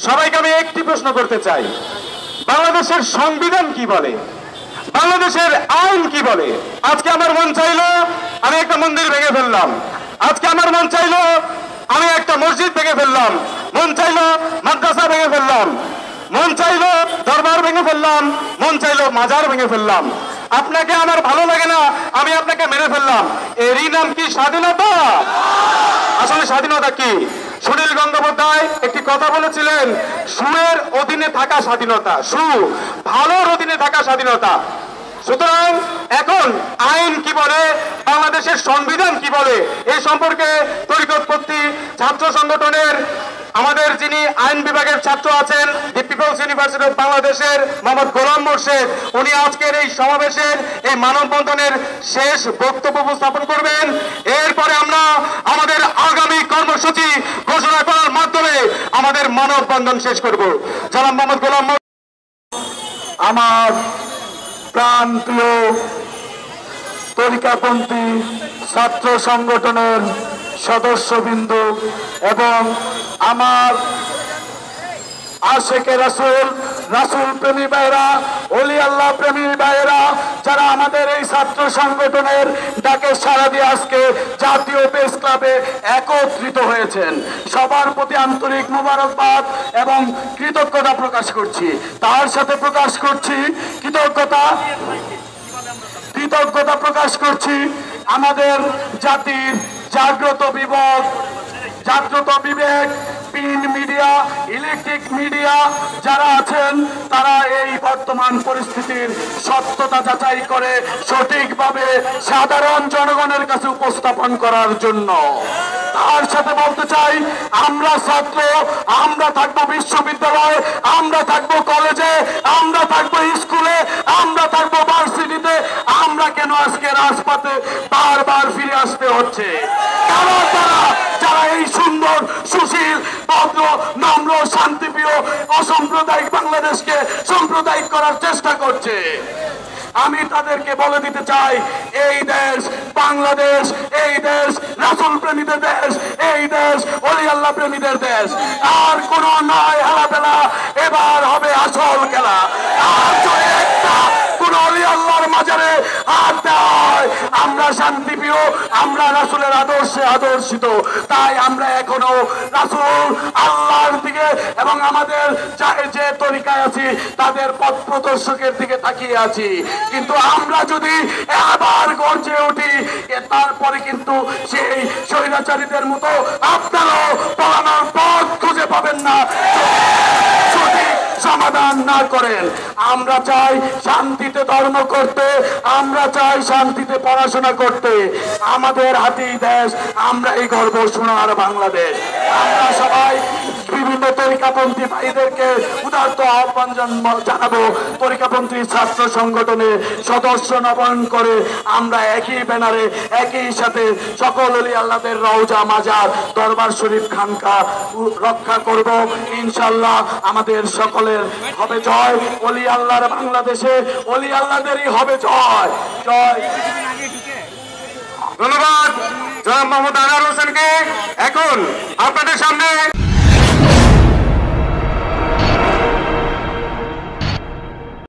সবাইকে আমি একটি প্রশ্ন করতে চাই, বাংলাদেশের সংবিধান কি বলে, বাংলাদেশের আইন কি বলে? আজকে আমার মন চাইলো আমি একটা মন্দির ভেঙে ফেললাম, আজকে আমার মন চাইলো আমি একটা মসজিদ ভেঙে ফেললাম, মন চাইলো মাদ্রাসা ভেঙে ফেললাম, মন চাইলো দরবার ভেঙে ফেললাম, মন চাইলো মাজার ভেঙে ফেললাম। আপনাকে আমার ভালো লাগে না, আমি আপনাকে মেরে ফেললাম। এরই নাম কি স্বাধীনতা? আসলে স্বাধীনতা কি? সুনীল গঙ্গোপাধ্যায় একটি কথা বলেছিলেন, সুয়ের অধীনে থাকা স্বাধীনতা, সু ভালোর অধীনে থাকা স্বাধীনতা। সুতরাং এখন আইন কি বলে, বাংলাদেশের সংবিধান কি বলে, এই সম্পর্কে তরিকতপন্থী ছাত্র সংগঠনের আমাদের যিনি আইন বিভাগের ছাত্র আছেন, দি পিপলস ইউনিভার্সিটি অফ বাংলাদেশের মোহাম্মদ গোলাম মোর্শেদ, উনি আজকের এই সমাবেশের এই মানববন্ধনের শেষ বক্তব্য উপস্থাপন করবেন। এরপরে আমরা আমাদের আগামী কর্মসূচি ঘোষণা করার মাধ্যমে আমাদের মানববন্ধন শেষ করব। জনাব মোহাম্মদ গোলাম আমার প্রান্তীয় তরিকাপন্থী ছাত্র সংগঠনের সদস্যবৃন্দ এবং আমার আশেকে রাসূল, রাসূল প্রেমী ভাইরা, ওলি আল্লাহ প্রেমী ভাইরা, যারা আমাদের এই ছাত্র সংগঠনের ডাকে সাড়া দিয়ে আজকে জাতীয় প্রেস ক্লাবে একত্রিত হয়েছেন, সবার প্রতি আন্তরিক মোবারকবাদ এবং কৃতজ্ঞতা প্রকাশ করছি। তার সাথে প্রকাশ করছি কৃতজ্ঞতা প্রকাশ করছি আমাদের জাতির জাগ্রত বিবেক, প্রিন্ট মিডিয়া, ইলেকট্রিক মিডিয়া যারা আছেন, তারা এই বর্তমান পরিস্থিতির সত্যতা যাচাই করে সঠিকভাবে সাধারণ জনগণের কাছে উপস্থাপন করার জন্য। তার সাথে বলতে চাই, আমরা ছাত্র, আমরা থাকবো বিশ্ববিদ্যালয়ে, আমরা থাকবো কলেজে, আমরা থাকবো স্কুলে, আমরা থাকবো ভার্সিটিতে, আমরা কেন আজকে রাজপথে বারবার ফিরে আসতে হচ্ছে? কারণ যারা এই সুন্দর, সুশীল, ভদ্র, নম্র, শান্তিপ্রিয়, অসাম্প্রদায়িক বাংলাদেশকে সাম্প্রদায়িক করার চেষ্টা করছে, আমি তাদেরকে বলে দিতে চাই, এই দেশ বাংলাদেশ, এই দেশ রাসূল প্রেমীদের দেশ, এই দেশ ওলি আল্লাহ প্রেমীদের দেশ। আর কোন নয় হেলাফেলা, এবার হবে আসল খেলা। আর যদি একটা কোন ওলি আল্লাহর মাজারে হাত দেওয়া হয়, আমরা শান্তিপ্রিয়, আমরা রাসূলের আদর্শে আদর্শিত, তাই আমরা এখনো রাসূল আল্লাহর দিকে এবং আমাদের যে তরিকায় আছি তাদের পথ প্রদর্শকের দিকে তাকিয়ে আছি। কিন্তু আমরা যদি আবার গর্জে উঠি, তারপরে কিন্তু সেই স্বৈরাচারীদের মতো আপনারাও পালানোর পথ খুঁজে পাবেন না সঠিক সমাধান না করেন। আমরা চাই শান্তিতে ধর্ম করতে, আমরা চাই শান্তিতে পড়াশোনা করতে। আমাদের হাতেই দেশ, আমরা এই গর্ব সোনার বাংলাদেশ। আমরা সবাই বিভিন্ন তরিকাপন্থী ভাইদেরকে উদারত আহ্বান জানাবো, তরিকাপন্থী ছাত্র সংগঠনে সদস্য নবায়ন করে আমরা একই ব্যানারে একই সাথে সকল ওলি আল্লাহদের রওজা, মাজার, দরবার শরীফ, খানকা রক্ষা করব। ইনশাআল্লাহ আমাদের সকলের হবে জয়। ওলি আল্লাহর বাংলাদেশে ওলি আল্লাহদেরই হবে জয়। জয়। ধন্যবাদ জনাব মোহাম্মদ আনোয়ার হোসেনকে। এখন আপনাদের সামনে